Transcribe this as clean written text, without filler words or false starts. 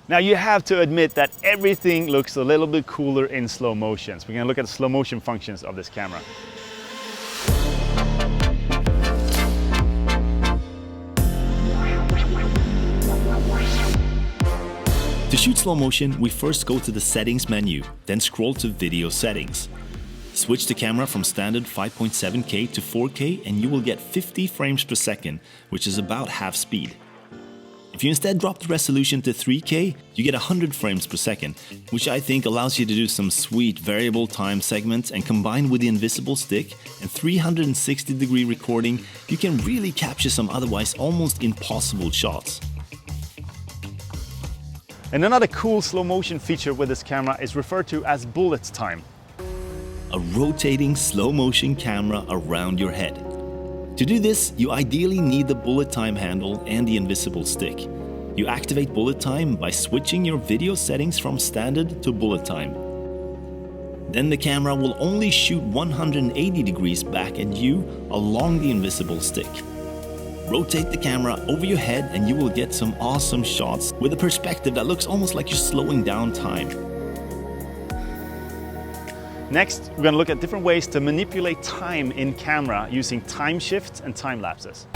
Now you have to admit that everything looks a little bit cooler in slow motion. So we're gonna look at the slow motion functions of this camera. To shoot slow motion, we first go to the settings menu, then scroll to video settings. Switch the camera from standard 5.7K to 4K and you will get 50 frames per second, which is about half speed. If you instead drop the resolution to 3K, you get 100 frames per second, which I think allows you to do some sweet variable time segments, and combined with the invisible stick and 360-degree recording, you can really capture some otherwise almost impossible shots. And another cool slow motion feature with this camera is referred to as bullet time. A rotating slow motion camera around your head. To do this, you ideally need the bullet time handle and the invisible stick. You activate bullet time by switching your video settings from standard to bullet time. Then the camera will only shoot 180 degrees back at you along the invisible stick. Rotate the camera over your head and you will get some awesome shots with a perspective that looks almost like you're slowing down time. Next, we're going to look at different ways to manipulate time in camera using time shifts and time lapses.